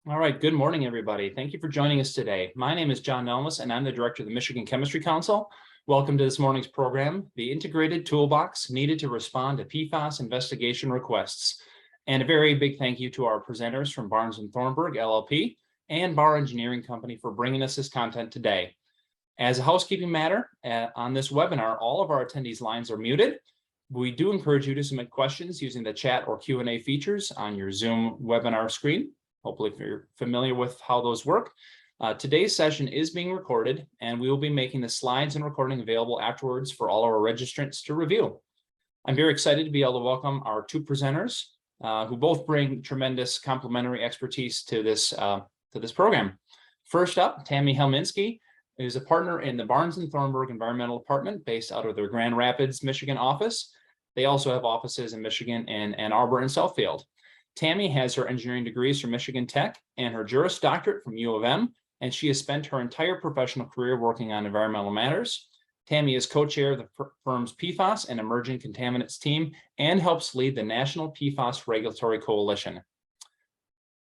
All right, good morning, everybody. Thank you for joining us today. My name is John Ellis, and I'm the director of the Michigan Chemistry Council. Welcome to this morning's program, the integrated toolbox needed to respond to PFAS investigation requests. And a very big thank you to our presenters from Barnes & Thornburg, LLP, and Barr Engineering Company for bringing us this content today. As a housekeeping matter, on this webinar, all of our attendees' lines are muted. We do encourage you to submit questions using the chat or Q&A features on your Zoom webinar screen. Hopefully, if you're familiar with how those work. Today's session is being recorded, and we will be making the slides and recording available afterwards for all our registrants to review. I'm very excited to be able to welcome our two presenters who both bring tremendous complementary expertise to this program. First up, Tammy Helminski is a partner in the Barnes & Thornburg Environmental Department based out of their Grand Rapids, Michigan office. They also have offices in Michigan and Ann Arbor and Southfield. Tammy has her engineering degrees from Michigan Tech and her Juris Doctorate from U of M, and she has spent her entire professional career working on environmental matters. Tammy is co-chair of the firm's PFAS and emerging contaminants team and helps lead the National PFAS Regulatory Coalition.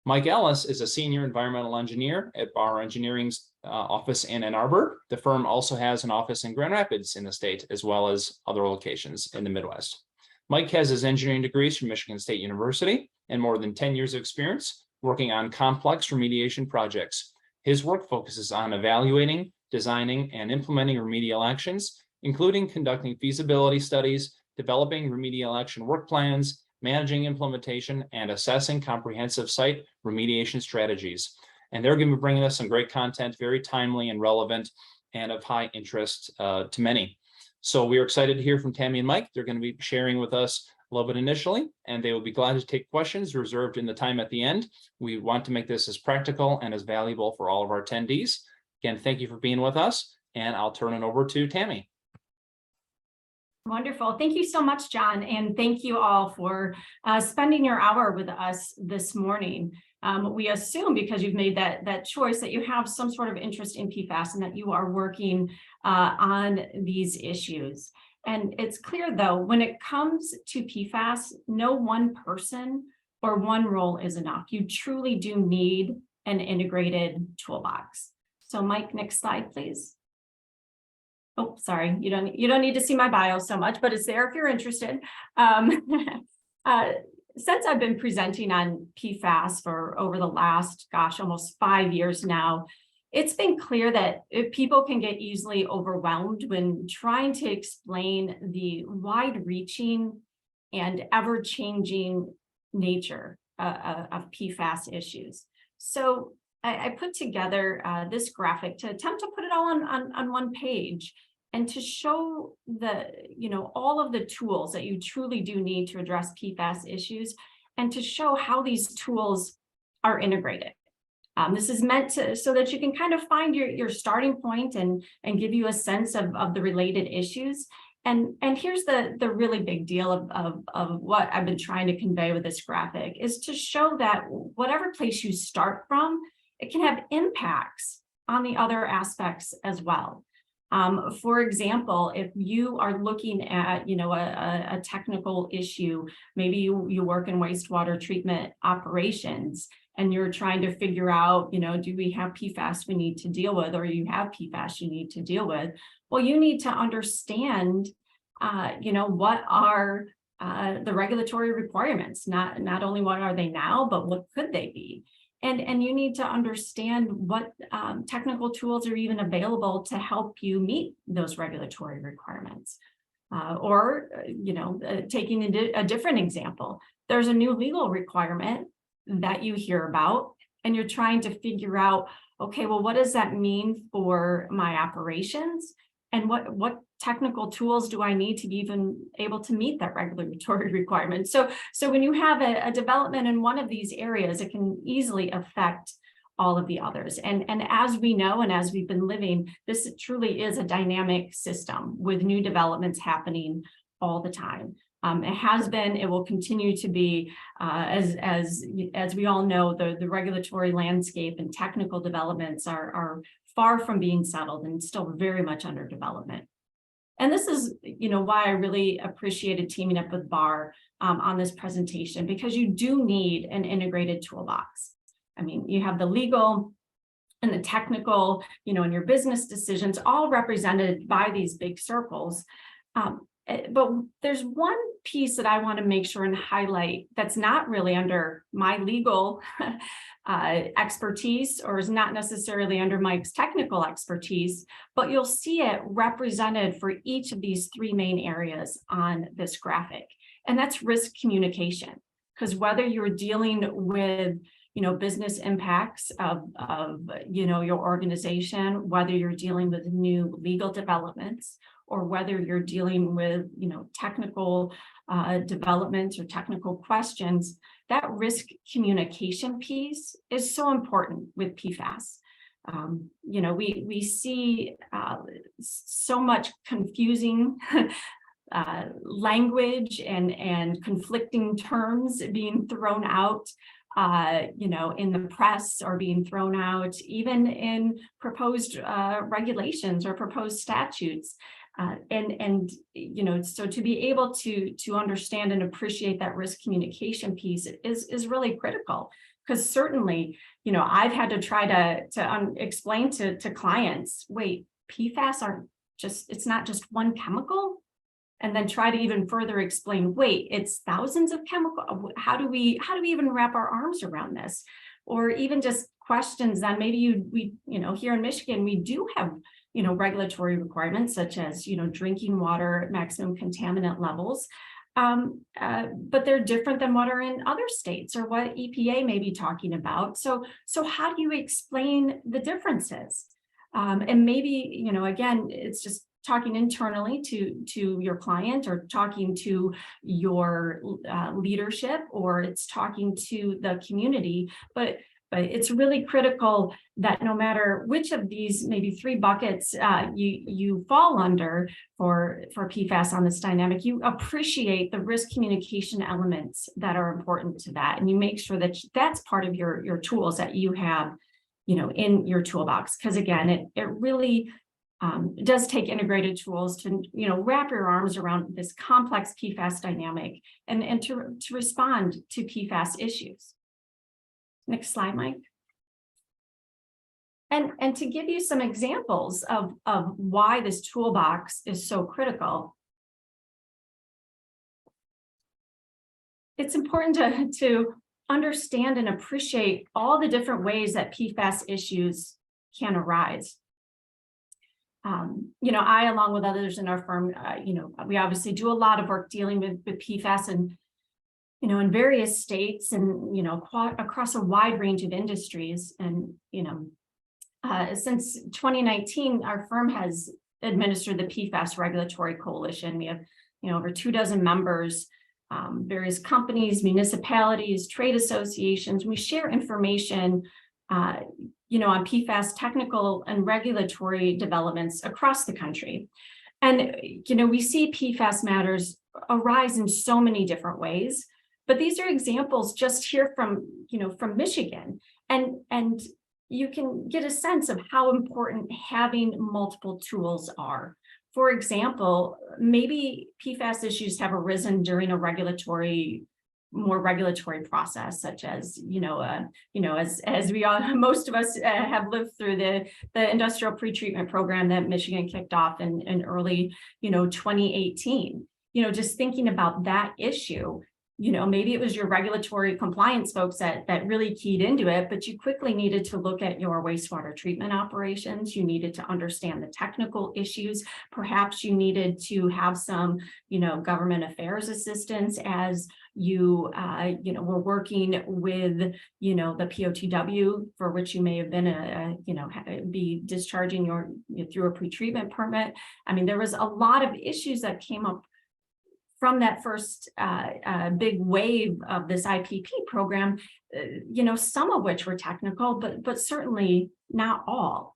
Mike Ellis is a senior environmental engineer at Barr Engineering's office in Ann Arbor. The firm also has an office in Grand Rapids in the state, as well as other locations in the Midwest. Mike has his engineering degrees from Michigan State University and more than 10 years of experience working on complex remediation projects. His work focuses on evaluating, designing, and implementing remedial actions, including conducting feasibility studies, developing remedial action work plans, managing implementation, and assessing comprehensive site remediation strategies. And they're going to be bringing us some great content, very timely and relevant, and of high interest to many. So we are excited to hear from Tammy and Mike. They're going to be sharing with us a little bit initially, and they will be glad to take questions reserved in the time at the end. We want to make this as practical and as valuable for all of our attendees. Again, thank you for being with us, and I'll turn it over to Tammy. Wonderful. Thank you so much, John, and thank you all for spending your hour with us this morning. We assume, because you've made that choice, that you have some sort of interest in PFAS and that you are working on these issues. And it's clear, though, when it comes to PFAS, no one person or one role is enough. You truly do need an integrated toolbox. So, Mike, next slide, please. Oh, sorry, you don't need to see my bio so much, but it's there if you're interested. Since I've been presenting on PFAS for over the last, almost 5 years now, it's been clear that people can get easily overwhelmed when trying to explain the wide-reaching and ever-changing nature of PFAS issues. So I put together this graphic to attempt to put it all on one page and to show all of the tools that you truly do need to address PFAS issues and to show how these tools are integrated. This is meant so that you can kind of find your starting point and give you a sense of the related issues. And here's the really big deal of what I've been trying to convey with this graphic is to show that whatever place you start from, it can have impacts on the other aspects as well. For example, if you are looking at, a technical issue, maybe you work in wastewater treatment operations and you're trying to figure out, do we have PFAS we need to deal with, or you have PFAS you need to deal with? Well, you need to understand, what are the regulatory requirements, not only what are they now, but what could they be? And you need to understand what technical tools are even available to help you meet those regulatory requirements. Taking a different example, there's a new legal requirement that you hear about, and you're trying to figure out, okay, well, what does that mean for my operations? And what technical tools do I need to be even able to meet that regulatory requirement? So when you have a development in one of these areas, it can easily affect all of the others. And as we know, and as we've been living, this truly is a dynamic system with new developments happening all the time. It has been, it will continue to be, as we all know, the regulatory landscape and technical developments are far from being settled and still very much under development. And this is, why I really appreciated teaming up with Barr on this presentation, because you do need an integrated toolbox. I mean, you have the legal and the technical, and your business decisions all represented by these big circles. But there's one piece that I want to make sure and highlight that's not really under my legal expertise, or is not necessarily under Mike's technical expertise, but you'll see it represented for each of these three main areas on this graphic. And that's risk communication, because whether you're dealing with business impacts of your organization, whether you're dealing with new legal developments, or whether you're dealing with technical developments or technical questions, that risk communication piece is so important with PFAS. We see so much confusing language and conflicting terms being thrown out in the press, or being thrown out even in proposed regulations or proposed statutes. So to be able to understand and appreciate that risk communication piece is really critical, because certainly, I've had to try to explain to clients, wait, PFAS aren't just, it's not just one chemical. And then try to even further explain, wait, it's thousands of chemicals. How do we even wrap our arms around this? Or even just questions that maybe we here in Michigan, we do have, regulatory requirements such as, drinking water, maximum contaminant levels. But they're different than what are in other states, or what EPA may be talking about. So how do you explain the differences? And maybe, again, it's just talking internally to your client, or talking to your leadership, or it's talking to the community. But it's really critical that no matter which of these maybe three buckets you fall under for PFAS on this dynamic, you appreciate the risk communication elements that are important to that, and you make sure that that's part of your tools that you have, in your toolbox. Because again, it really it does take integrated tools to, wrap your arms around this complex PFAS dynamic and to respond to PFAS issues. Next slide, Mike. And to give you some examples of why this toolbox is so critical, it's important to understand and appreciate all the different ways that PFAS issues can arise. I, along with others in our firm, we obviously do a lot of work dealing with PFAS and, in various states and, across a wide range of industries. And, since 2019, our firm has administered the PFAS Regulatory Coalition. We have, over 24 members, various companies, municipalities, trade associations. We share information on PFAS technical and regulatory developments across the country. And, we see PFAS matters arise in so many different ways, but these are examples just here from Michigan. And you can get a sense of how important having multiple tools are. For example, maybe PFAS issues have arisen during a more regulatory process, such as, as we all, most of us have lived through the industrial pretreatment program that Michigan kicked off in early, 2018. Just thinking about that issue, maybe it was your regulatory compliance folks that really keyed into it, but you quickly needed to look at your wastewater treatment operations. You needed to understand the technical issues. Perhaps you needed to have some, government affairs assistance as you, were working with, the POTW, for which you may have been be discharging through a pretreatment permit. I mean, there was a lot of issues that came up from that first big wave of this IPP program, some of which were technical, but certainly not all.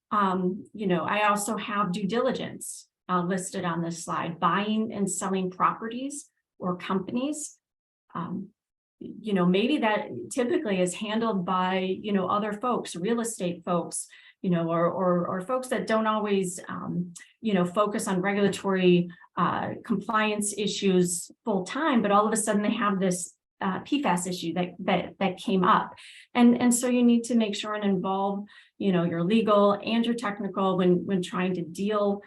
I also have due diligence listed on this slide, buying and selling properties or companies. Maybe that typically is handled by, other folks, real estate folks, or folks that don't always, focus on regulatory compliance issues full time, but all of a sudden they have this PFAS issue that came up. And so you need to make sure and involve, your legal and your technical when trying to deal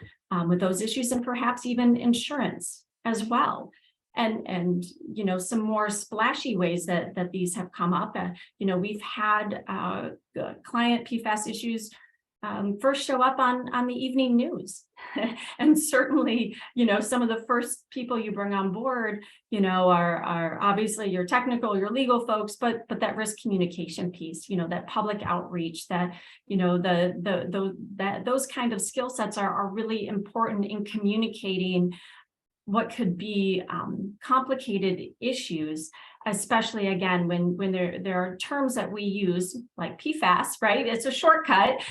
with those issues, and perhaps even insurance as well. And some more splashy ways that these have come up. We've had client PFAS issues first show up on the evening news. And certainly, some of the first people you bring on board, are obviously your technical, your legal folks, but that risk communication piece, that public outreach, that, those kind of skill sets are really important in communicating what could be complicated issues, especially again, when there are terms that we use like PFAS, right? It's a shortcut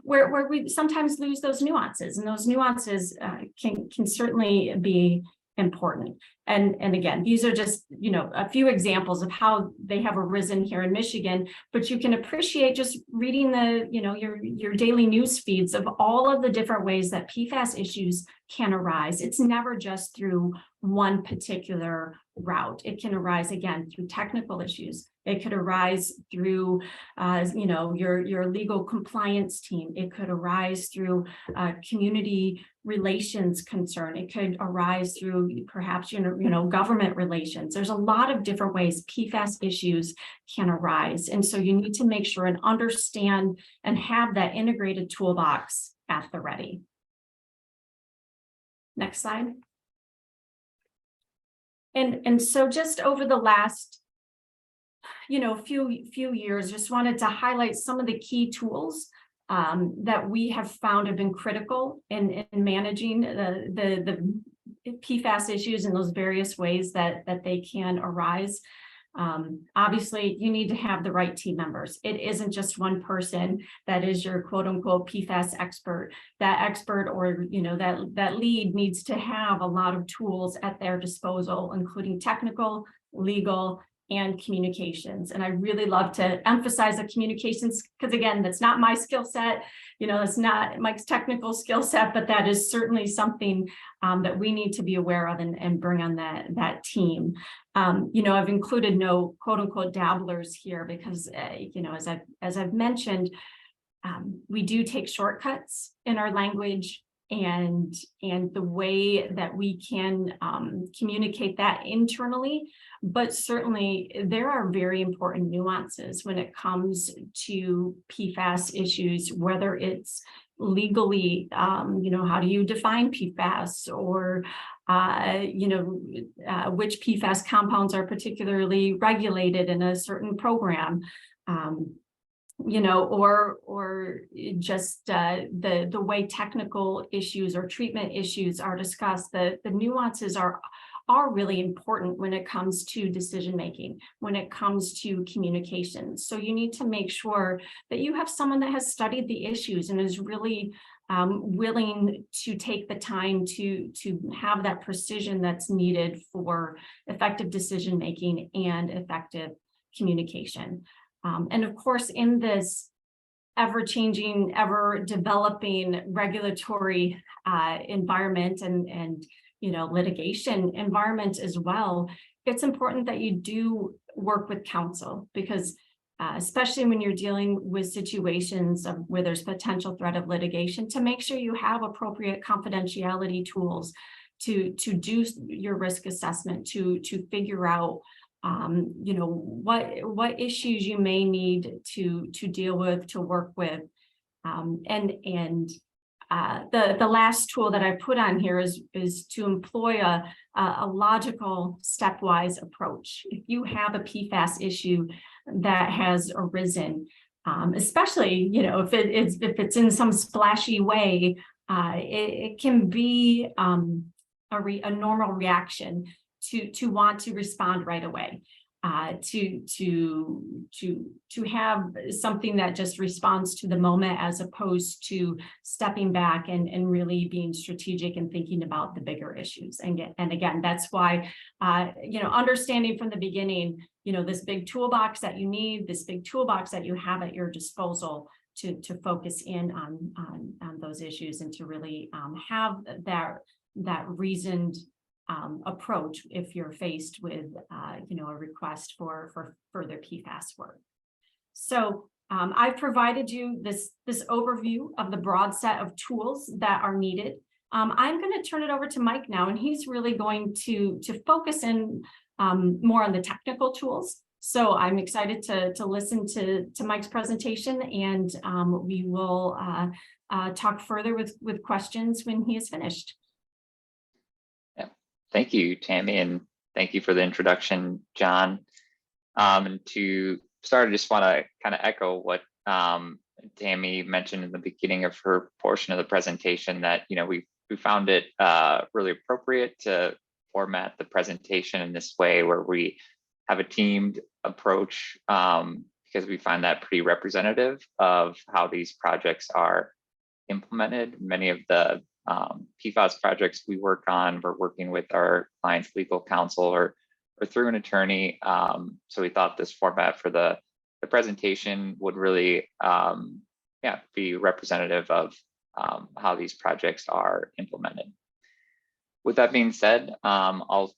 where we sometimes lose those nuances, and those nuances can certainly be important. And again, these are just, a few examples of how they have arisen here in Michigan, but you can appreciate just reading your daily news feeds of all of the different ways that PFAS issues can arise. It's never just through one particular route. It can arise again through technical issues. It could arise through, your legal compliance team. It could arise through community relations concern. It could arise through perhaps, government relations. There's a lot of different ways PFAS issues can arise. And so you need to make sure and understand and have that integrated toolbox at the ready. Next slide. And so just over the last, few years, just wanted to highlight some of the key tools that we have found have been critical in managing the PFAS issues in those various ways that they can arise. Obviously, you need to have the right team members. It isn't just one person that is your quote unquote PFAS expert. That expert or that lead needs to have a lot of tools at their disposal, including technical, legal, and communications. And I really love to emphasize the communications because again, that's not my skill set. It's not Mike's technical skill set, but that is certainly something that we need to be aware of and bring on that team. I've included no quote unquote dabblers here because, as I've mentioned, we do take shortcuts in our language and the way that we can communicate that internally. But certainly there are very important nuances when it comes to PFAS issues, whether it's legally, how do you define PFAS, or which PFAS compounds are particularly regulated in a certain program, or just the way technical issues or treatment issues are discussed. The nuances are really important when it comes to decision making, when it comes to communication. So you need to make sure that you have someone that has studied the issues and is really willing to take the time to have that precision that's needed for effective decision making and effective communication. And of course, in this ever-changing, ever-developing regulatory environment and litigation environment as well, it's important that you do work with counsel because especially when you're dealing with situations where there's potential threat of litigation, to make sure you have appropriate confidentiality tools to do your risk assessment, to figure out what issues you may need to deal with, to work with. The last tool that I put on here is to employ a logical stepwise approach. If you have a PFAS issue that has arisen, especially if it's in some splashy way, it can be a normal reaction to want to respond right away, to have something that just responds to the moment as opposed to stepping back and really being strategic and thinking about the bigger issues. And again, that's why, understanding from the beginning, this big toolbox that you need, this big toolbox that you have at your disposal to focus in on those issues and to really have that reasoned approach if you're faced with, a request for further PFAS work. So I've provided you this overview of the broad set of tools that are needed. I'm going to turn it over to Mike now, and he's really going to focus in more on the technical tools. So I'm excited to listen to Mike's presentation, and we will talk further with questions when he is finished. Yeah, thank you, Tammy, and thank you for the introduction, John. And to start, I just want to kind of echo what Tammy mentioned in the beginning of her portion of the presentation, that we found it really appropriate to format the presentation in this way, where we have a teamed approach, because we find that pretty representative of how these projects are implemented. Many of the PFAS projects we work on, we're working with our client's legal counsel or through an attorney. So we thought this format for the presentation would really be representative of how these projects are implemented. With that being said, I'll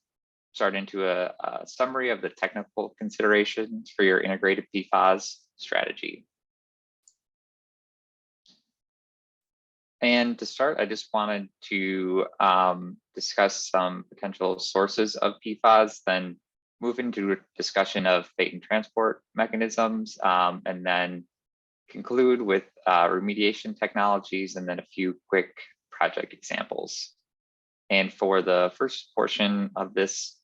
start into a summary of the technical considerations for your integrated PFAS strategy. And to start, I just wanted to discuss some potential sources of PFAS, then move into a discussion of fate and transport mechanisms, and then conclude with remediation technologies, and then a few quick project examples. And for the first portion of this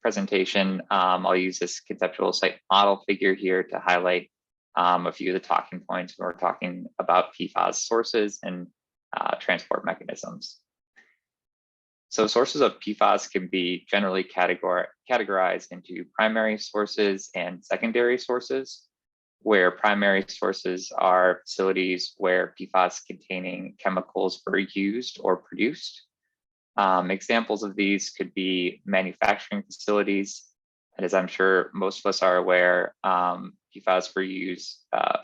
presentation, I'll use this conceptual site model figure here to highlight a few of the talking points when we're talking about PFAS sources and transport mechanisms. So sources of PFAS can be generally categorized into primary sources and secondary sources, where primary sources are facilities where PFAS containing chemicals were used or produced. Examples of these could be manufacturing facilities. And as I'm sure most of us are aware, PFAS were used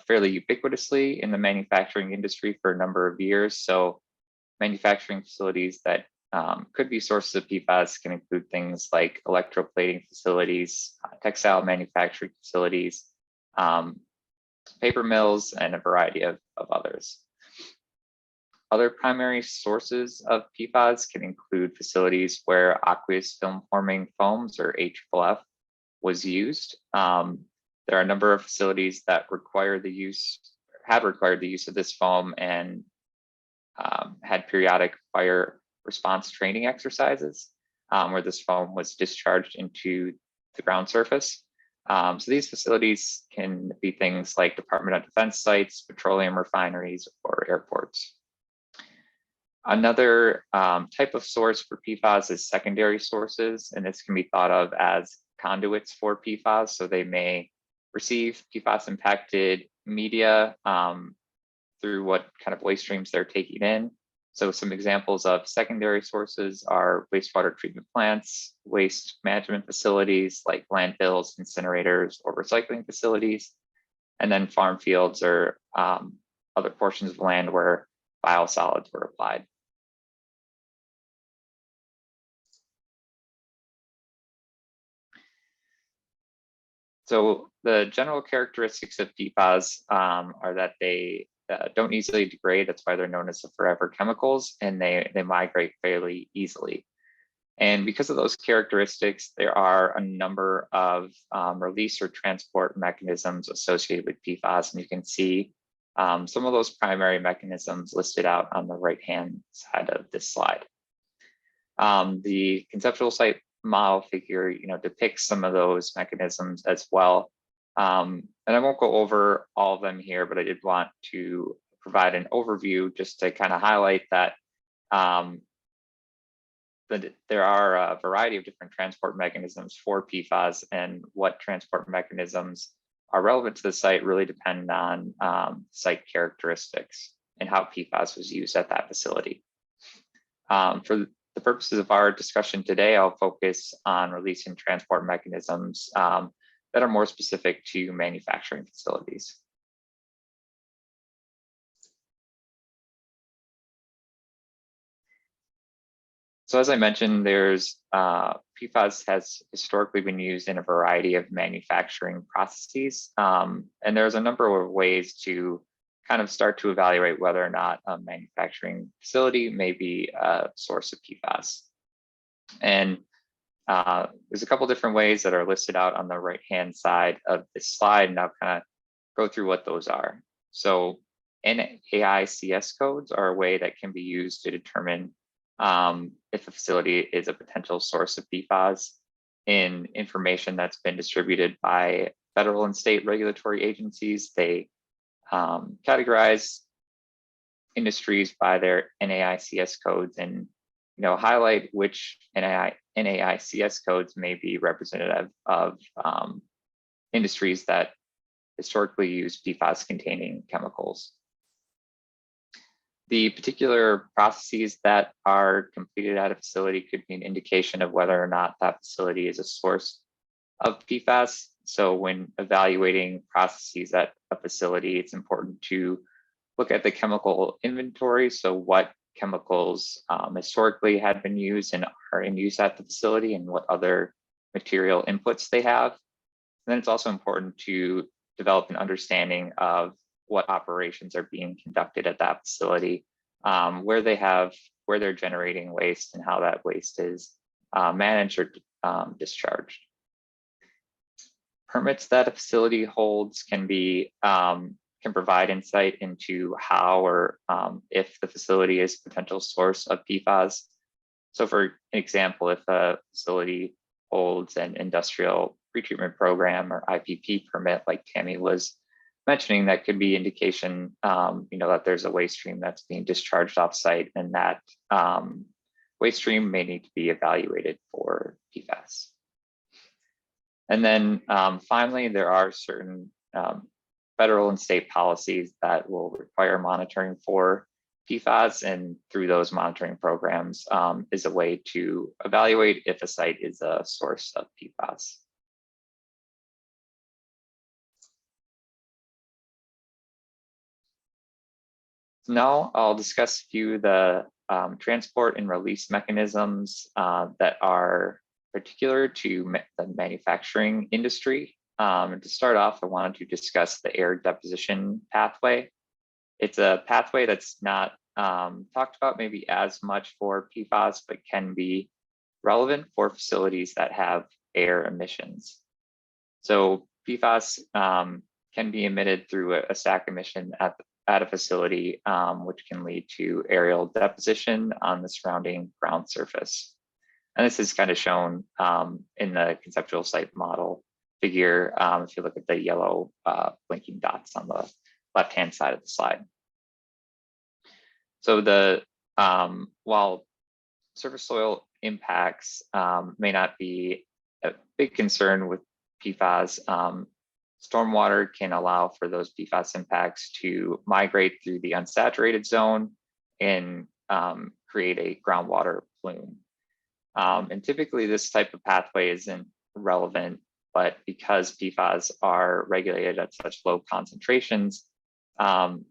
fairly ubiquitously in the manufacturing industry for a number of years. So manufacturing facilities that could be sources of PFAS can include things like electroplating facilities, textile manufacturing facilities, paper mills, and a variety of others. Other primary sources of PFAS can include facilities where aqueous film forming foams, or AFFF, was used. There are a number of facilities that had required the use of this foam and had periodic fire response training exercises where this foam was discharged into the ground surface. So these facilities can be things like Department of Defense sites, petroleum refineries, or airports. Another type of source for PFAS is secondary sources, and this can be thought of as conduits for PFAS. So they may receive PFAS impacted media through what kind of waste streams they're taking in. So some examples of secondary sources are wastewater treatment plants, waste management facilities like landfills, incinerators, or recycling facilities, and then farm fields or other portions of land where biosolids were applied. So the general characteristics of PFAS are that they don't easily degrade. That's why they're known as the forever chemicals, and they migrate fairly easily. And because of those characteristics, there are a number of release or transport mechanisms associated with PFAS, and you can see some of those primary mechanisms listed out on the right-hand side of this slide. The conceptual site model figure, depicts some of those mechanisms as well. And I won't go over all of them here, but I did want to provide an overview just to kind of highlight that there are a variety of different transport mechanisms for PFAS, and what transport mechanisms are relevant to the site really depend on site characteristics and how PFAS was used at that facility. For the purposes of our discussion today, I'll focus on release and transport mechanisms that are more specific to manufacturing facilities. So as I mentioned, there's PFAS has historically been used in a variety of manufacturing processes. And there's a number of ways to kind of start to evaluate whether or not a manufacturing facility may be a source of PFAS. And there's a couple different ways that are listed out on the right-hand side of this slide, and I'll kind of go through what those are. So NAICS codes are a way that can be used to determine if a facility is a potential source of PFAS in information that's been distributed by federal and state regulatory agencies. They categorize industries by their NAICS codes and highlight which NAICS codes may be representative of industries that historically use PFAS containing chemicals. The particular processes that are completed at a facility could be an indication of whether or not that facility is a source of PFAS. So when evaluating processes at a facility, it's important to look at the chemical inventory. So what chemicals historically had been used and are in use at the facility, and what other material inputs they have. And then it's also important to develop an understanding of what operations are being conducted at that facility, where they're generating waste and how that waste is managed or discharged. Permits that a facility holds can provide insight into how or if the facility is a potential source of PFAS. So for example, if a facility holds an industrial pretreatment program or IPP permit, like Tammy was mentioning, that could be indication that there's a waste stream that's being discharged offsite, and that waste stream may need to be evaluated for PFAS. And then finally, there are certain federal and state policies that will require monitoring for PFAS, and through those monitoring programs is a way to evaluate if a site is a source of PFAS. Now I'll discuss a few of the transport and release mechanisms that are particular to the manufacturing industry. To start off, I wanted to discuss the air deposition pathway. It's a pathway that's not talked about maybe as much for PFAS, but can be relevant for facilities that have air emissions. So PFAS can be emitted through a stack emission at a facility, which can lead to aerial deposition on the surrounding ground surface. And this is kind of shown in the conceptual site model figure, if you look at the yellow blinking dots on the left-hand side of the slide. So while surface soil impacts may not be a big concern with PFAS, stormwater can allow for those PFAS impacts to migrate through the unsaturated zone and create a groundwater plume. And typically this type of pathway isn't relevant, but because PFAS are regulated at such low concentrations,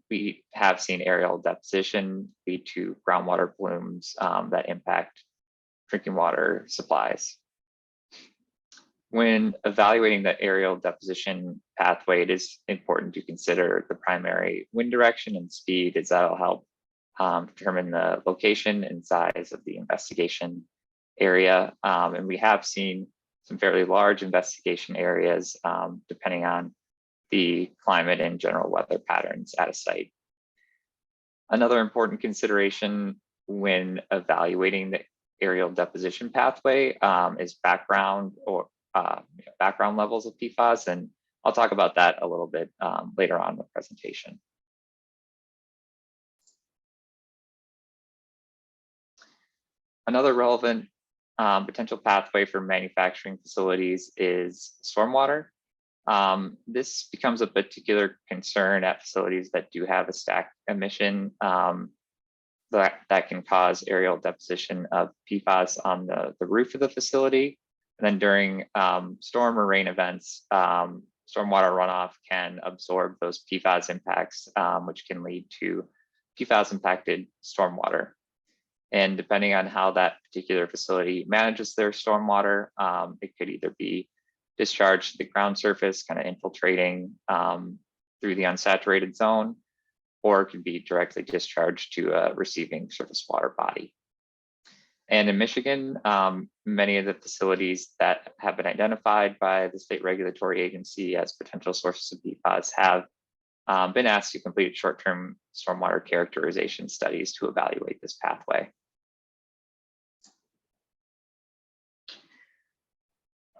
we have seen aerial deposition lead to groundwater plumes that impact drinking water supplies. When evaluating the aerial deposition pathway, it is important to consider the primary wind direction and speed, as that'll help determine the location and size of the investigation area. And we have seen some fairly large investigation areas depending on the climate and general weather patterns at a site. Another important consideration when evaluating the aerial deposition pathway is background levels of PFAS, and I'll talk about that a little bit later on in the presentation. Another relevant potential pathway for manufacturing facilities is stormwater. This becomes a particular concern at facilities that do have a stack emission that can cause aerial deposition of PFAS on the roof of the facility. And then during storm or rain events, stormwater runoff can absorb those PFAS impacts, which can lead to PFAS impacted stormwater. And depending on how that particular facility manages their stormwater, it could either be discharged to the ground surface, kind of infiltrating through the unsaturated zone, or it can be directly discharged to a receiving surface water body. And in Michigan, many of the facilities that have been identified by the state regulatory agency as potential sources of PFAS have been asked to complete short-term stormwater characterization studies to evaluate this pathway.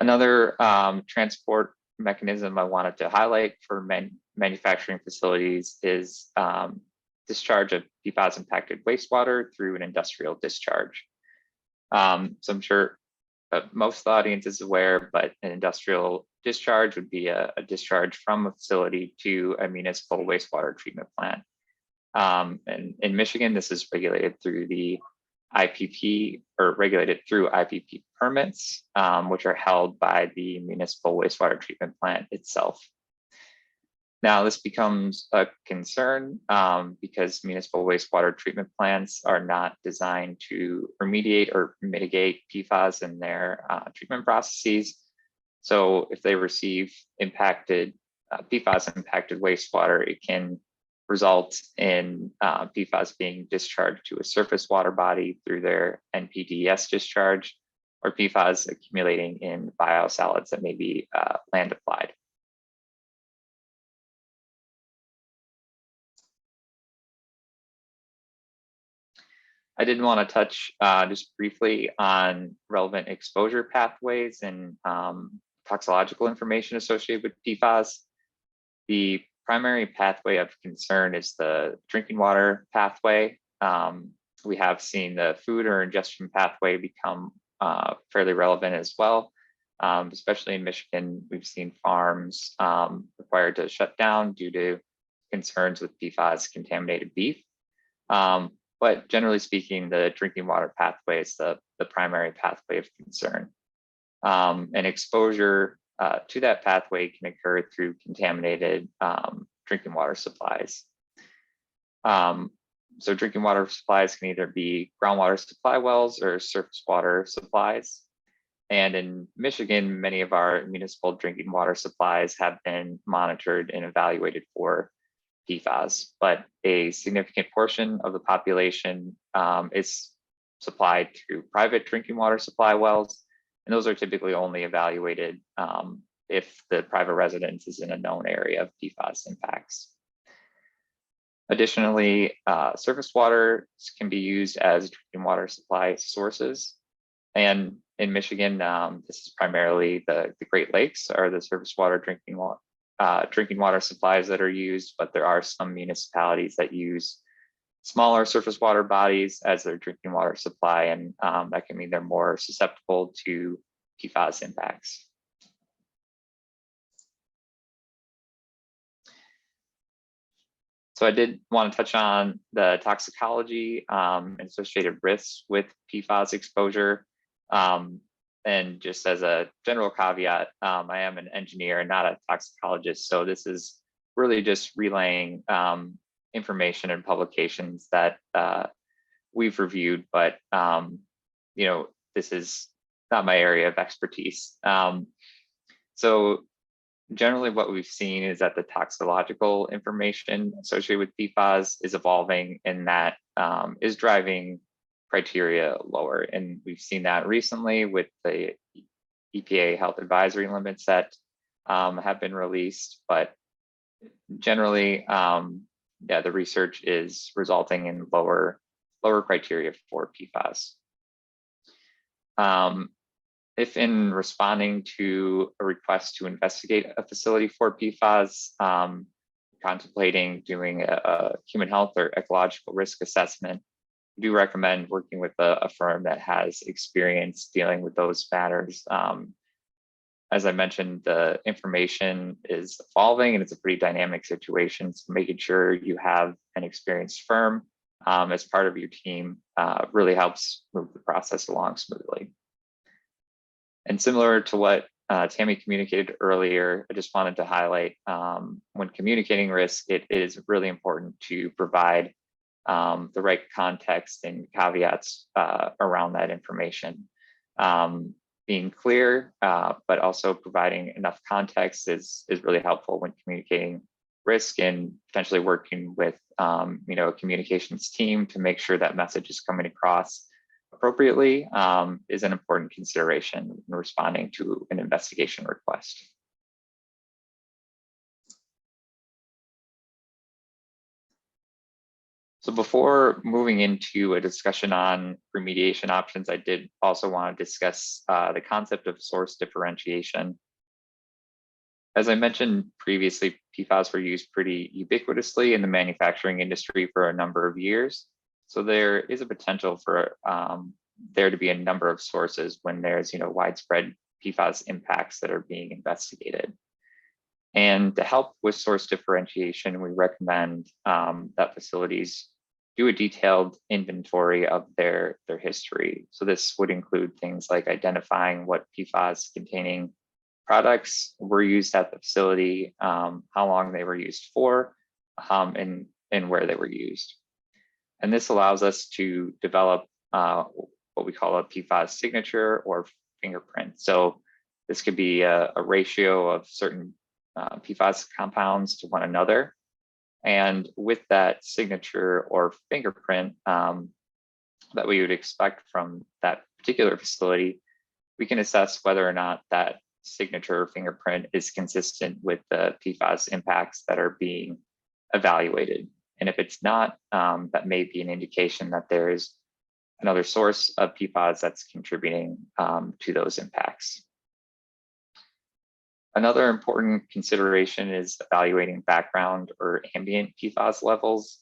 Another transport mechanism I wanted to highlight for manufacturing facilities is discharge of PFAS impacted wastewater through an industrial discharge. So I'm sure most of the audience is aware, but an industrial discharge would be a discharge from a facility to a municipal wastewater treatment plant. And in Michigan, this is regulated through the IPP, or regulated through IPP permits, which are held by the municipal wastewater treatment plant itself. Now, this becomes a concern because municipal wastewater treatment plants are not designed to remediate or mitigate PFAS in their treatment processes. So if they receive PFAS impacted wastewater, it can result in PFAS being discharged to a surface water body through their NPDES discharge, or PFAS accumulating in biosolids that may be land applied. I did want to touch just briefly on relevant exposure pathways and toxicological information associated with PFAS. The primary pathway of concern is the drinking water pathway. We have seen the food or ingestion pathway become fairly relevant as well. Especially in Michigan, we've seen farms required to shut down due to concerns with PFAS contaminated beef. But generally speaking, the drinking water pathway is the primary pathway of concern. And exposure to that pathway can occur through contaminated drinking water supplies. So drinking water supplies can either be groundwater supply wells or surface water supplies. And in Michigan, many of our municipal drinking water supplies have been monitored and evaluated for PFAS, but a significant portion of the population is supplied through private drinking water supply wells, and those are typically only evaluated if the private residence is in a known area of PFAS impacts. Additionally, surface water can be used as drinking water supply sources, and in Michigan, this is primarily the Great Lakes are the surface water drinking water supplies that are used, but there are some municipalities that use smaller surface water bodies as their drinking water supply, and that can mean they're more susceptible to PFAS impacts. So I did want to touch on the toxicology and associated risks with PFAS exposure. And just as a general caveat, I am an engineer and not a toxicologist. So this is really just relaying information and publications that we've reviewed, but this is not my area of expertise. So generally what we've seen is that the toxicological information associated with PFAS is evolving, and that is driving criteria lower. And we've seen that recently with the EPA health advisory limits that have been released, but generally, the research is resulting in lower criteria for PFAS. If in responding to a request to investigate a facility for PFAS, contemplating doing a human health or ecological risk assessment, I do recommend working with a firm that has experience dealing with those matters. As I mentioned, the information is evolving and it's a pretty dynamic situation. So making sure you have an experienced firm as part of your team really helps move the process along smoothly. And similar to what Tammy communicated earlier, I just wanted to highlight when communicating risk, it is really important to provide the right context and caveats around that information. Being clear, but also providing enough context is really helpful when communicating risk and potentially working with a communications team to make sure that message is coming across appropriately is an important consideration in responding to an investigation request. So before moving into a discussion on remediation options, I did also want to discuss the concept of source differentiation. As I mentioned previously, PFAS were used pretty ubiquitously in the manufacturing industry for a number of years. So there is a potential for there to be a number of sources when there's widespread PFAS impacts that are being investigated. And to help with source differentiation, we recommend that facilities do a detailed inventory of their history. So this would include things like identifying what PFAS containing products were used at the facility, how long they were used for, and where they were used. And this allows us to develop what we call a PFAS signature or fingerprint. So this could be a ratio of certain PFAS compounds to one another. And with that signature or fingerprint that we would expect from that particular facility, we can assess whether or not that signature or fingerprint is consistent with the PFAS impacts that are being evaluated. And if it's not, that may be an indication that there is another source of PFAS that's contributing to those impacts. Another important consideration is evaluating background or ambient PFAS levels.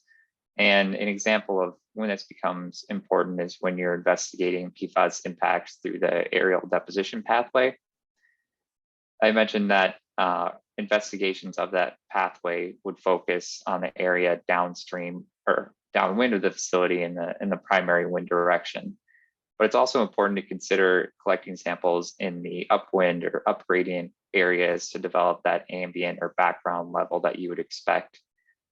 And an example of when this becomes important is when you're investigating PFAS impacts through the aerial deposition pathway. I mentioned that investigations of that pathway would focus on the area downstream or downwind of the facility in the primary wind direction. But it's also important to consider collecting samples in the upwind or upgradient areas to develop that ambient or background level that you would expect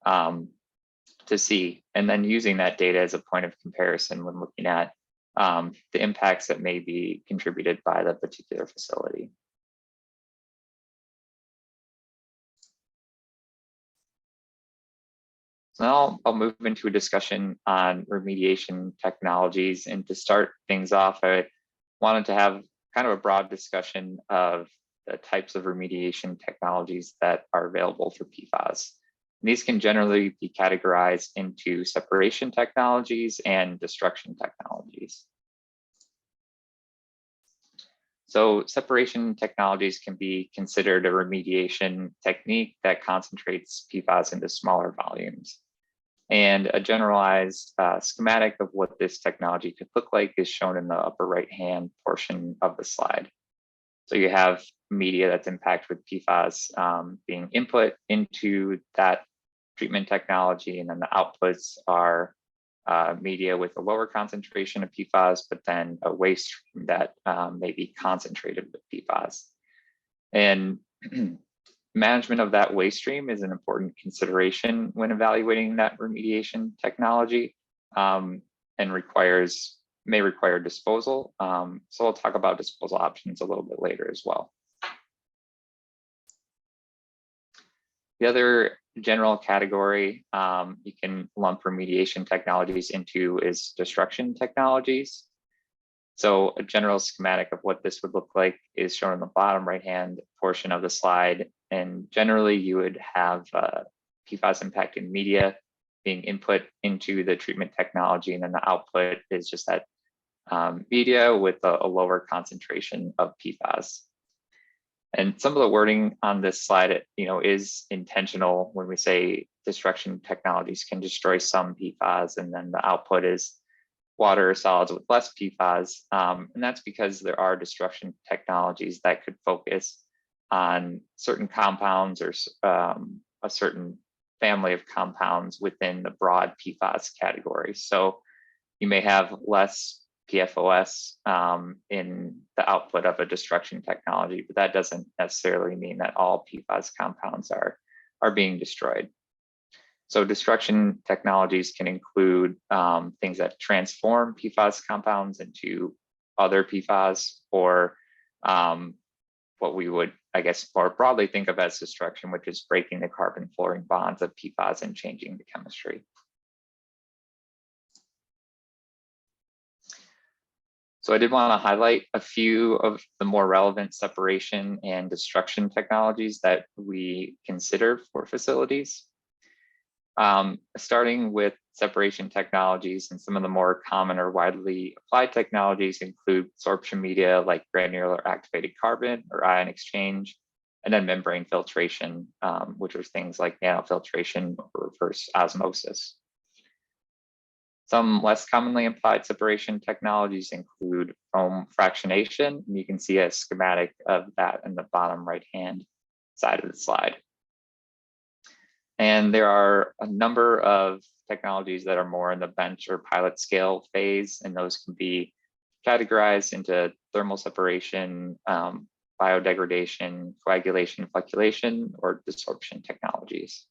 to see, and then using that data as a point of comparison when looking at the impacts that may be contributed by the particular facility. So now I'll move into a discussion on remediation technologies. And to start things off, I wanted to have kind of a broad discussion of the types of remediation technologies that are available for PFAS. And these can generally be categorized into separation technologies and destruction technologies. So separation technologies can be considered a remediation technique that concentrates PFAS into smaller volumes. And a generalized schematic of what this technology could look like is shown in the upper right-hand portion of the slide. So you have media that's impacted with PFAS being input into that treatment technology, and then the outputs are media with a lower concentration of PFAS, but then a waste stream that may be concentrated with PFAS. And management of that waste stream is an important consideration when evaluating that remediation technology and may require disposal. So I'll talk about disposal options a little bit later as well. The other general category you can lump remediation technologies into is destruction technologies. So a general schematic of what this would look like is shown in the bottom right-hand portion of the slide. And generally you would have PFAS impacted media being input into the treatment technology, and then the output is just that media with a lower concentration of PFAS. And some of the wording on this slide, is intentional when we say destruction technologies can destroy some PFAS, and then the output is water or solids with less PFAS. And that's because there are destruction technologies that could focus on certain compounds or a certain family of compounds within the broad PFAS category. So you may have less PFAS in the output of a destruction technology, but that doesn't necessarily mean that all PFAS compounds are being destroyed. So destruction technologies can include things that transform PFAS compounds into other PFAS, or what we would, I guess, more broadly think of as destruction, which is breaking the carbon fluorine bonds of PFAS and changing the chemistry. So I did want to highlight a few of the more relevant separation and destruction technologies that we consider for facilities. Starting with separation technologies, and some of the more common or widely applied technologies include sorption media like granular activated carbon or ion exchange, and then membrane filtration, which are things like nanofiltration or reverse osmosis. Some less commonly applied separation technologies include foam fractionation, and you can see a schematic of that in the bottom right-hand side of the slide. And there are a number of technologies that are more in the bench or pilot scale phase, and those can be categorized into thermal separation, biodegradation, coagulation, flocculation, or desorption technologies.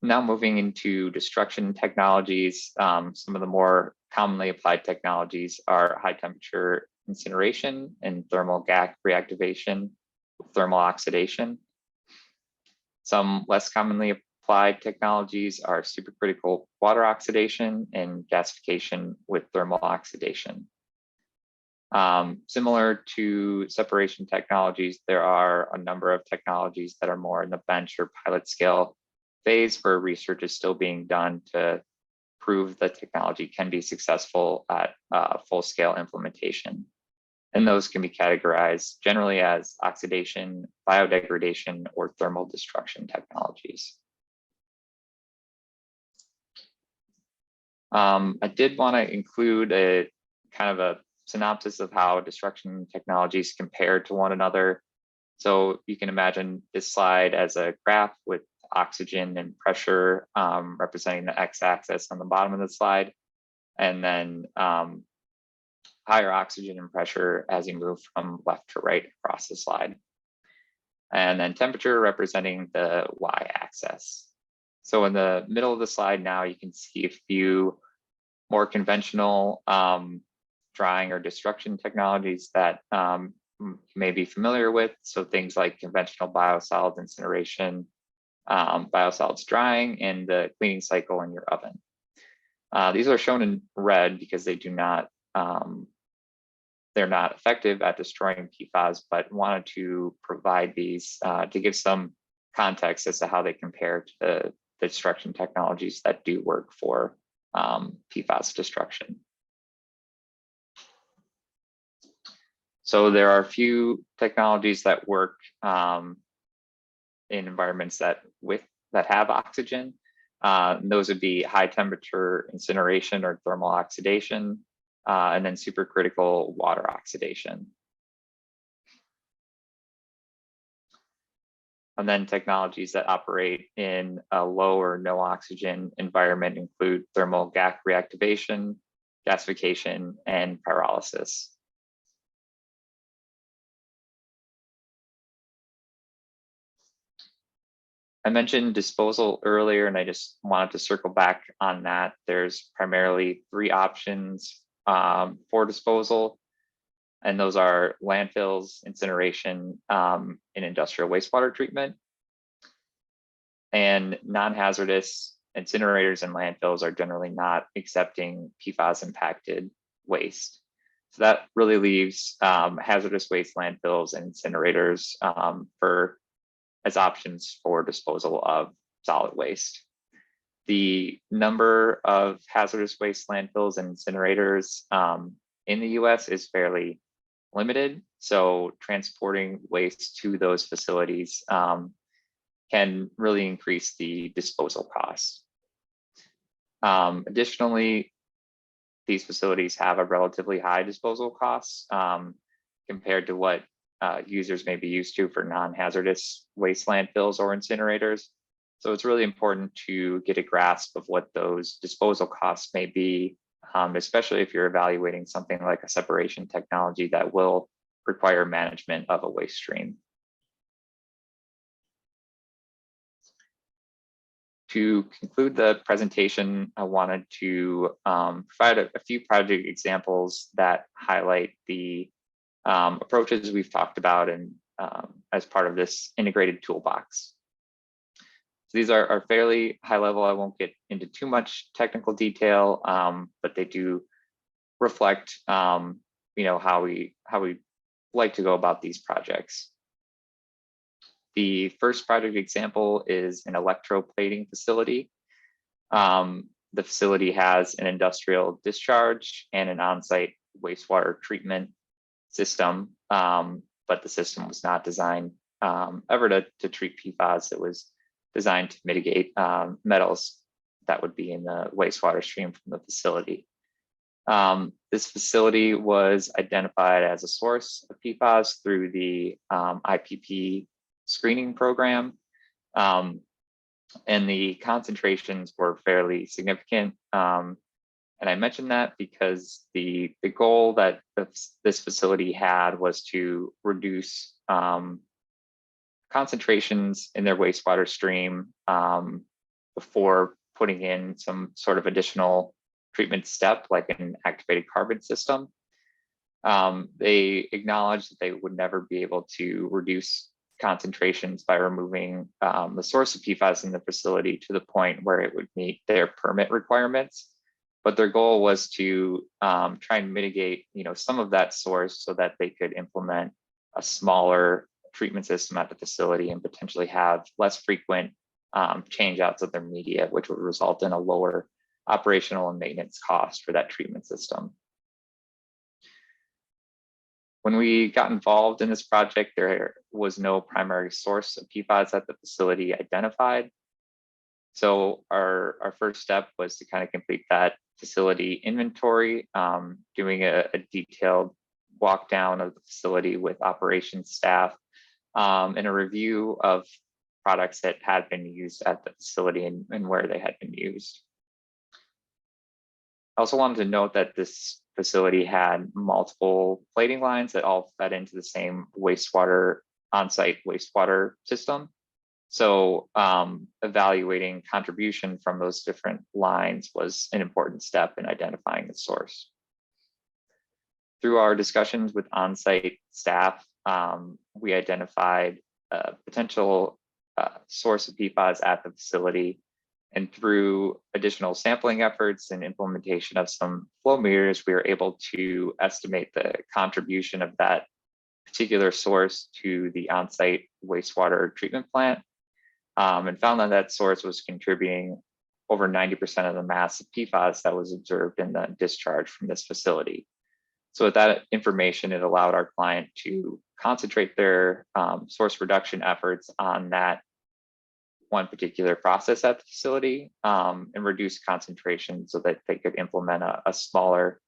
Now moving into destruction technologies, some of the more commonly applied technologies are high temperature incineration and thermal GAC reactivation with thermal oxidation. Some less commonly applied technologies are supercritical water oxidation and gasification with thermal oxidation. Similar to separation technologies, there are a number of technologies that are more in the bench or pilot scale phase where research is still being done to prove that technology can be successful at full-scale implementation. And those can be categorized generally as oxidation, biodegradation, or thermal destruction technologies. I did want to include a kind of a synopsis of how destruction technologies compare to one another. So you can imagine this slide as a graph with oxygen and pressure representing the x-axis on the bottom of the slide, and then higher oxygen and pressure as you move from left to right across the slide, and then temperature representing the y-axis. So in the middle of the slide now, you can see a few more conventional drying or destruction technologies that you may be familiar with. So things like conventional biosolids incineration, biosolids drying, and the cleaning cycle in your oven. These are shown in red because they do not, they're not effective at destroying PFAS, but wanted to provide these to give some context as to how they compare to the destruction technologies that do work for PFAS destruction. So there are a few technologies that work in environments that have oxygen. Those would be high temperature incineration or thermal oxidation, and then supercritical water oxidation. And then technologies that operate in a low or no oxygen environment include thermal GAC reactivation, gasification, and pyrolysis. I mentioned disposal earlier, and I just wanted to circle back on that. There's primarily three options for disposal, and those are landfills, incineration, and industrial wastewater treatment. And non-hazardous incinerators and landfills are generally not accepting PFAS impacted waste. So that really leaves hazardous waste landfills and incinerators as options for disposal of solid waste. The number of hazardous waste landfills and incinerators in the US is fairly limited. So transporting waste to those facilities can really increase the disposal costs. Additionally, these facilities have a relatively high disposal costs compared to what users may be used to for non-hazardous waste landfills or incinerators. So it's really important to get a grasp of what those disposal costs may be, especially if you're evaluating something like a separation technology that will require management of a waste stream. To conclude the presentation, I wanted to provide a few project examples that highlight the approaches we've talked about and as part of this integrated toolbox. So these are fairly high level. I won't get into too much technical detail, but they do reflect how we like to go about these projects. The first project example is an electroplating facility. The facility has an industrial discharge and an on-site wastewater treatment system, but the system was not designed ever to treat PFAS. It was designed to mitigate metals that would be in the wastewater stream from the facility. This facility was identified as a source of PFAS through the IPP screening program, and the concentrations were fairly significant. And I mentioned that because the goal that this facility had was to reduce concentrations in their wastewater stream before putting in some sort of additional treatment step like an activated carbon system. They acknowledged that they would never be able to reduce concentrations by removing the source of PFAS in the facility to the point where it would meet their permit requirements. But their goal was to try and mitigate, some of that source so that they could implement a smaller treatment system at the facility and potentially have less frequent change outs of their media, which would result in a lower operational and maintenance cost for that treatment system. When we got involved in this project, there was no primary source of PFAS at the facility identified. So our first step was to kind of complete that facility inventory, doing a detailed walk down of the facility with operations staff, and a review of products that had been used at the facility and where they had been used. I also wanted to note that this facility had multiple plating lines that all fed into the same on-site wastewater system. So evaluating contribution from those different lines was an important step in identifying the source. Through our discussions with on-site staff, we identified a potential source of PFAS at the facility. And through additional sampling efforts and implementation of some flow meters, we were able to estimate the contribution of that particular source to the on-site wastewater treatment plant, and found that that source was contributing over 90% of the mass of PFAS that was observed in the discharge from this facility. So with that information, it allowed our client to concentrate their source reduction efforts on that one particular process at the facility, and reduce concentration so that they could implement a smaller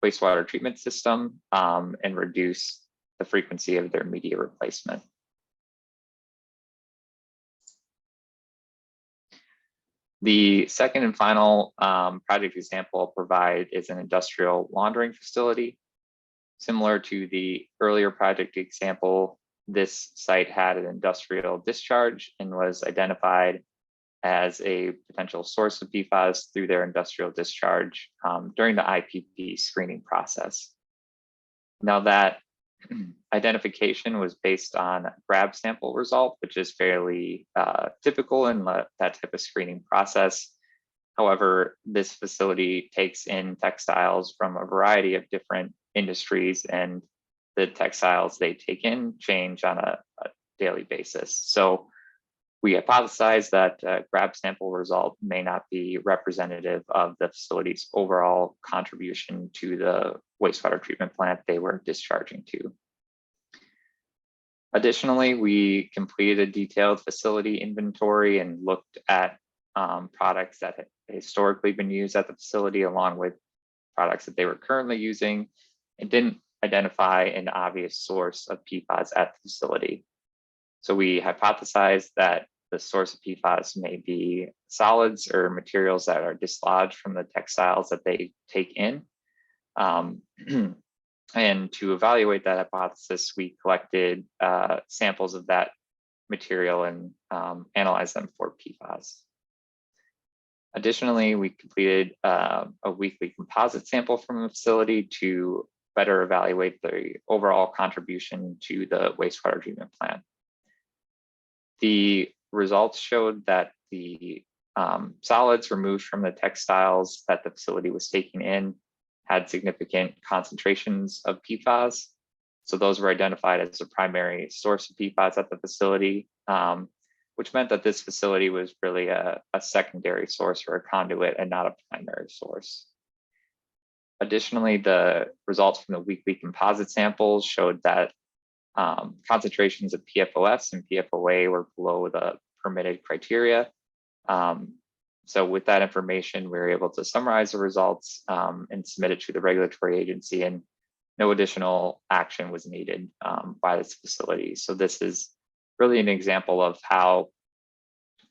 wastewater treatment system and reduce the frequency of their media replacement. The second and final project example I'll provide is an industrial laundering facility. Similar to the earlier project example, this site had an industrial discharge and was identified as a potential source of PFAS through their industrial discharge during the IPP screening process. Now that identification was based on a grab sample result, which is fairly typical in that type of screening process. However, this facility takes in textiles from a variety of different industries, and the textiles they take in change on a daily basis. So we hypothesize that grab sample result may not be representative of the facility's overall contribution to the wastewater treatment plant they were discharging to. Additionally, we completed a detailed facility inventory and looked at products that had historically been used at the facility along with products that they were currently using, and didn't identify an obvious source of PFAS at the facility. So we hypothesized that the source of PFAS may be solids or materials that are dislodged from the textiles that they take in. And to evaluate that hypothesis, we collected samples of that material and analyzed them for PFAS. Additionally, we completed a weekly composite sample from the facility to better evaluate the overall contribution to the wastewater treatment plant. The results showed that the solids removed from the textiles that the facility was taking in had significant concentrations of PFAS. So those were identified as a primary source of PFAS at the facility, which meant that this facility was really a secondary source or a conduit and not a primary source. Additionally, the results from the weekly composite samples showed that concentrations of PFOS and PFOA were below the permitted criteria. So with that information, we were able to summarize the results and submit it to the regulatory agency, and no additional action was needed by this facility. So this is really an example of how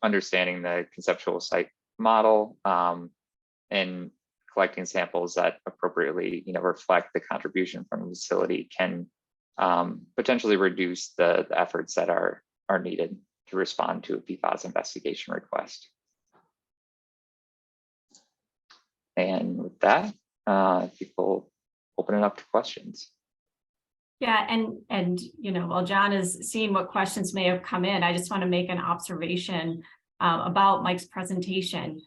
understanding the conceptual site model and collecting samples that appropriately reflect the contribution from the facility can potentially reduce the efforts that are needed to respond to a PFAS investigation request. And with that, people open it up to questions. Yeah, and while John is seeing what questions may have come in, I just want to make an observation about Mike's presentation.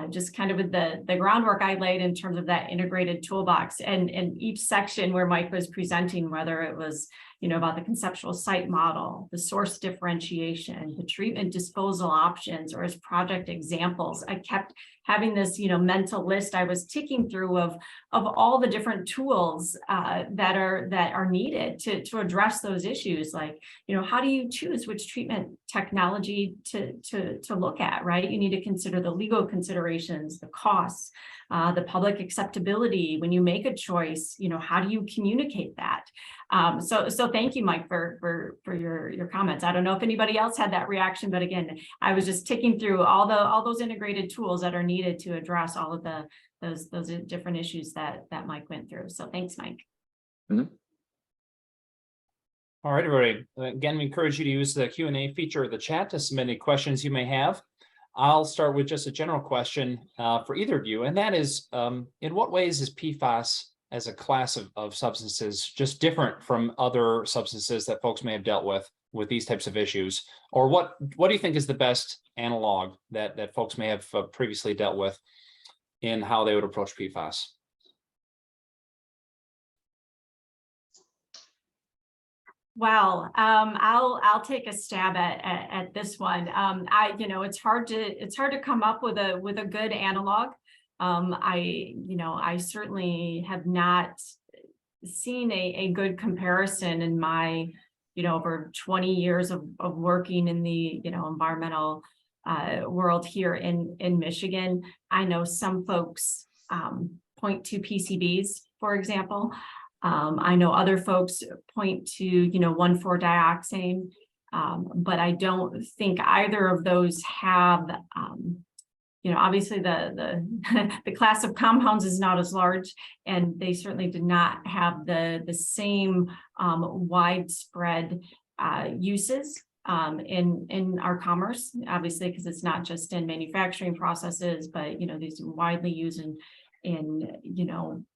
Just kind of with the groundwork I laid in terms of that integrated toolbox, and each section where Mike was presenting, whether it was about the conceptual site model, the source differentiation, the treatment disposal options, or as project examples, I kept having this mental list I was ticking through of all the different tools that are needed to address those issues. Like how do you choose which treatment technology to look at, right? You need to consider the legal considerations, the costs, the public acceptability. When you make a choice, how do you communicate that? So thank you, Mike, for your comments. I don't know if anybody else had that reaction, but again, I was just ticking through all those integrated tools that are needed to address all of those different issues that Mike went through. So thanks, Mike. Mm-hmm. All right, everybody. Again, we encourage you to use the Q&A feature of the chat to submit any questions you may have. I'll start with just a general question for either of you, and that is, in what ways is PFAS as a class of substances just different from other substances that folks may have dealt with these types of issues? Or what do you think is the best analog that folks may have previously dealt with in how they would approach PFAS? Well, I'll take a stab at this one. It's hard to come up with a good analog. I certainly have not seen a good comparison in my over 20 years of working in the environmental world here in Michigan. I know some folks point to PCBs, for example. I know other folks point to 1,4-dioxane, but I don't think either of those have obviously the class of compounds is not as large, and they certainly did not have the same widespread uses in our commerce, obviously, because it's not just in manufacturing processes, but these are widely used in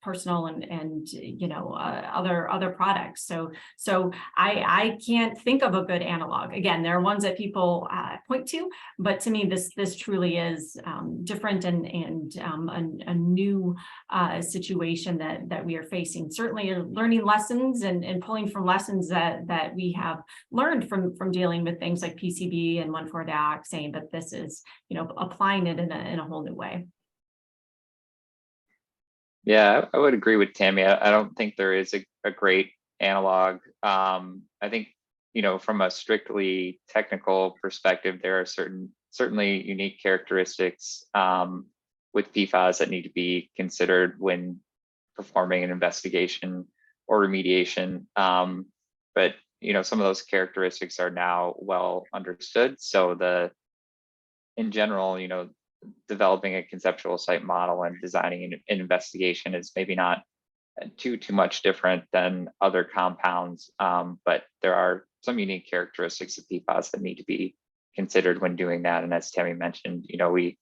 personal and other products. So I can't think of a good analog. Again, there are ones that people point to, but to me this truly is different and a new situation that we are facing. Certainly learning lessons and pulling from lessons that we have learned from dealing with things like PCB and 1,4-dioxane, but this is applying it in a whole new way. Yeah, I would agree with Tammy. I don't think there is a great analog. I think, from a strictly technical perspective, there are certainly unique characteristics with PFAS that need to be considered when performing an investigation or remediation. But, some of those characteristics are now well understood. So in general, developing a conceptual site model and designing an investigation is maybe not too much different than other compounds, but there are some unique characteristics of PFAS that need to be considered when doing that. And as Tammy mentioned, we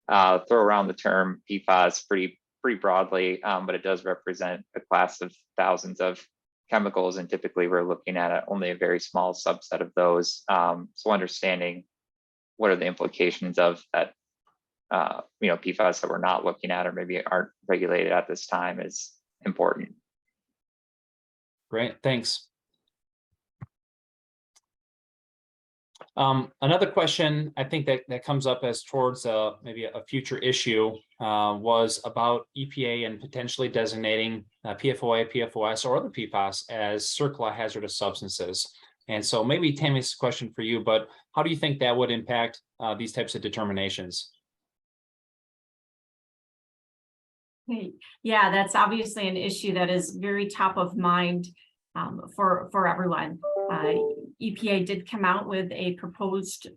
throw around the term PFAS pretty broadly, but it does represent a class of thousands of chemicals, and typically we're looking at only a very small subset of those. So understanding what are the implications of that, PFAS that we're not looking at or maybe aren't regulated at this time is important. Great, thanks. Another question I think that comes up as towards maybe a future issue was about EPA and potentially designating PFOA, PFOS, or other PFAS as CERCLA hazardous substances. And so maybe Tammy's question for you, but how do you think that would impact these types of determinations? Yeah, that's obviously an issue that is very top of mind for everyone. EPA did come out with a proposed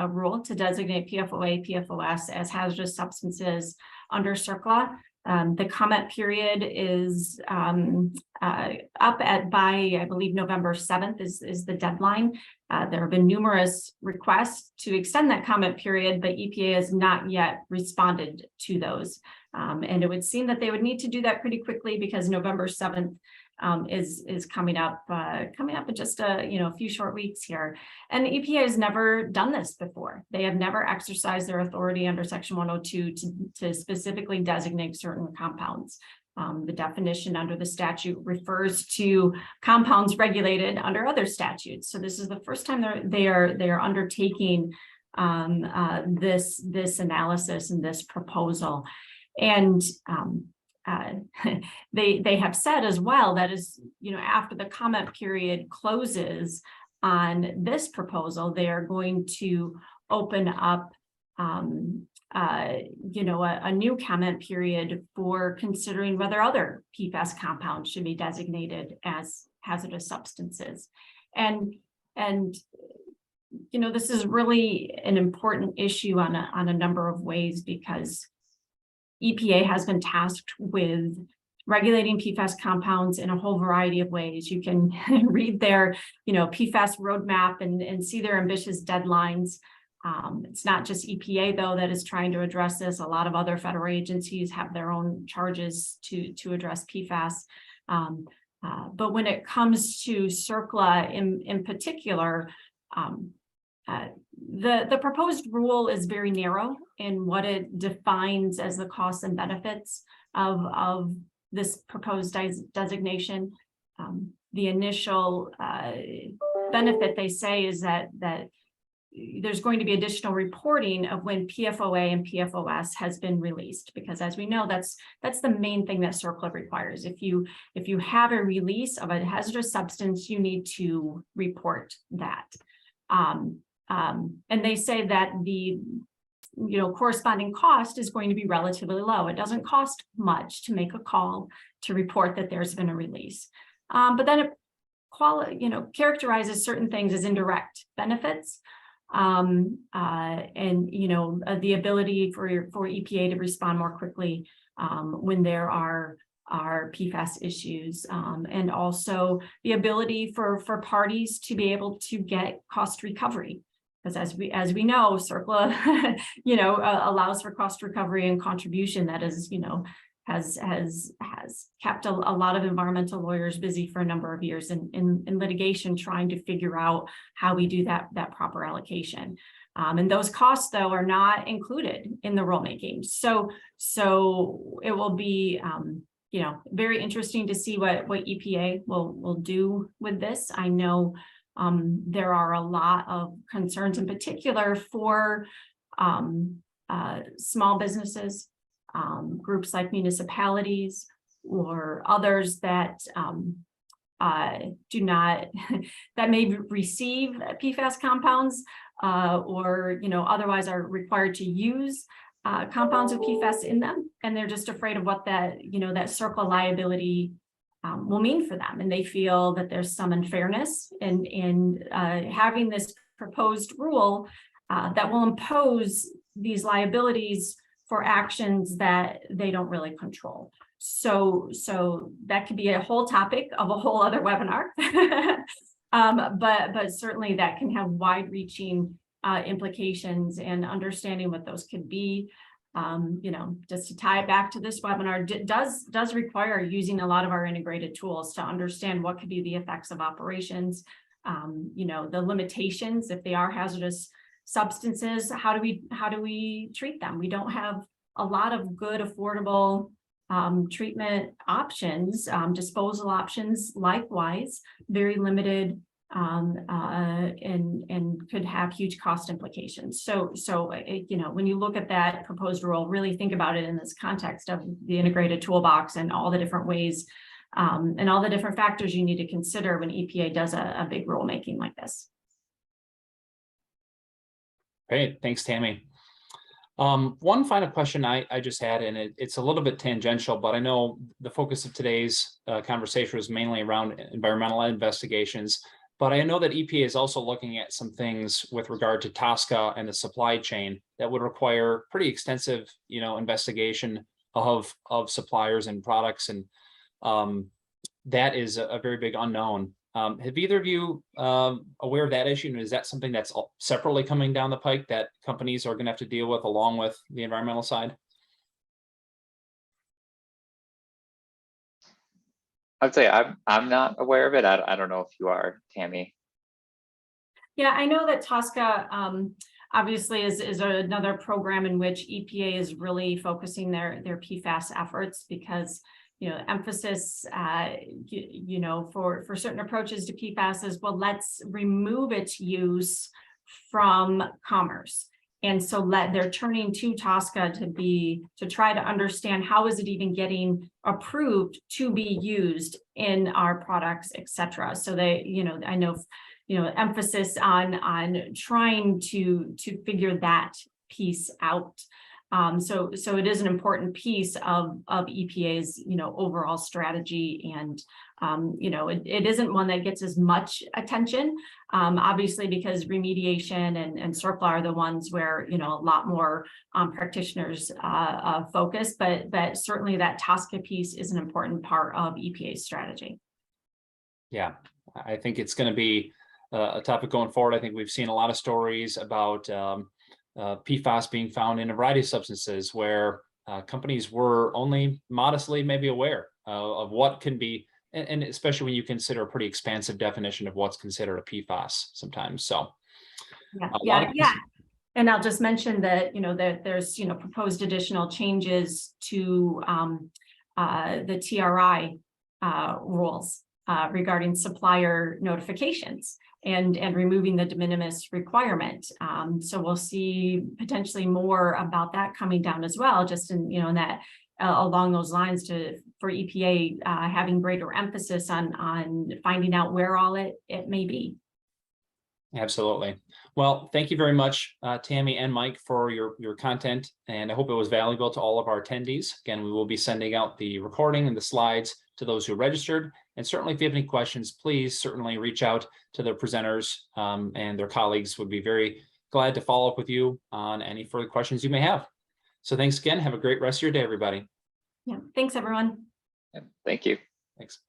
rule to designate PFOA, PFOS as hazardous substances under CERCLA. The comment period is up by, I believe, November 7th is the deadline. There have been numerous requests to extend that comment period, but EPA has not yet responded to those. And it would seem that they would need to do that pretty quickly because November 7th is coming up in just a few short weeks here. And the EPA has never done this before. They have never exercised their authority under Section 102 to specifically designate certain compounds. The definition under the statute refers to compounds regulated under other statutes. So this is the first time they are undertaking this analysis and this proposal. And they have said as well that is, after the comment period closes on this proposal, they are going to open up, a new comment period for considering whether other PFAS compounds should be designated as hazardous substances. And this is really an important issue on a number of ways because EPA has been tasked with regulating PFAS compounds in a whole variety of ways. You can read their, PFAS roadmap and see their ambitious deadlines. It's not just EPA, though, that is trying to address this. A lot of other federal agencies have their own charges to address PFAS. But when it comes to CERCLA in particular, the proposed rule is very narrow in what it defines as the costs and benefits of this proposed designation. The initial benefit, they say, is that there's going to be additional reporting of when PFOA and PFOS has been released, because as we know, that's the main thing that CERCLA requires. If you have a release of a hazardous substance, you need to report that. And they say that the corresponding cost is going to be relatively low. It doesn't cost much to make a call to report that there's been a release. But then it characterizes certain things as indirect benefits. And the ability for EPA to respond more quickly when there are PFAS issues, and also the ability for parties to be able to get cost recovery. Because as we know, CERCLA, allows for cost recovery and contribution that is, has kept a lot of environmental lawyers busy for a number of years in litigation, trying to figure out how we do that proper allocation. And those costs, though, are not included in the rulemaking. So it will be, very interesting to see what EPA will do with this. I know there are a lot of concerns, in particular for small businesses, groups like municipalities or others that do not, that may receive PFAS compounds or, otherwise are required to use compounds with PFAS in them. And they're just afraid of what that CERCLA liability will mean for them. And they feel that there's some unfairness in having this proposed rule that will impose these liabilities for actions that they don't really control. So that could be a whole topic of a whole other webinar. But certainly that can have wide-reaching implications, and understanding what those could be. Just to tie it back to this webinar, does require using a lot of our integrated tools to understand what could be the effects of operations, the limitations, if they are hazardous substances, how do we treat them? We don't have a lot of good, affordable treatment options, disposal options, likewise, very limited, and could have huge cost implications. So when you look at that proposed rule, really think about it in this context of the integrated toolbox and all the different ways and all the different factors you need to consider when EPA does a big rulemaking like this. Great, thanks, Tammy. One final question I just had, and it's a little bit tangential, but I know the focus of today's conversation was mainly around environmental investigations. But I know that EPA is also looking at some things with regard to TSCA and the supply chain that would require pretty extensive, investigation of suppliers and products, and that is a very big unknown. Have either of you aware of that issue? And is that something that's separately coming down the pike that companies are going to have to deal with along with the environmental side? I'd say I'm not aware of it. I don't know if you are, Tammy. Yeah, I know that TSCA obviously is another program in which EPA is really focusing their PFAS efforts, because emphasis for certain approaches to PFAS is, well, let's remove its use from commerce. And so they're turning to TSCA to try to understand how is it even getting approved to be used in our products, et cetera. So they, I know, emphasis on trying to figure that piece out. So it is an important piece of EPA's, overall strategy, and it isn't one that gets as much attention, obviously, because remediation and CERCLA are the ones where a lot more practitioners focus, but certainly that TSCA piece is an important part of EPA's strategy. Yeah, I think it's going to be a topic going forward. I think we've seen a lot of stories about PFAS being found in a variety of substances where companies were only modestly maybe aware of what can be, and especially when you consider a pretty expansive definition of what's considered a PFAS sometimes. So yeah. And I'll just mention that that there's proposed additional changes to the TRI rules regarding supplier notifications and removing the de minimis requirement. So we'll see potentially more about that coming down as well, just in that along those lines for EPA having greater emphasis on finding out where all it may be. Absolutely. Well, thank you very much, Tammy and Mike, for your content, and I hope it was valuable to all of our attendees. Again, we will be sending out the recording and the slides to those who registered. And certainly if you have any questions, please certainly reach out to the presenters, and their colleagues would be very glad to follow up with you on any further questions you may have. So thanks again. Have a great rest of your day, everybody. Yeah. Thanks, everyone. Thank you. Thanks.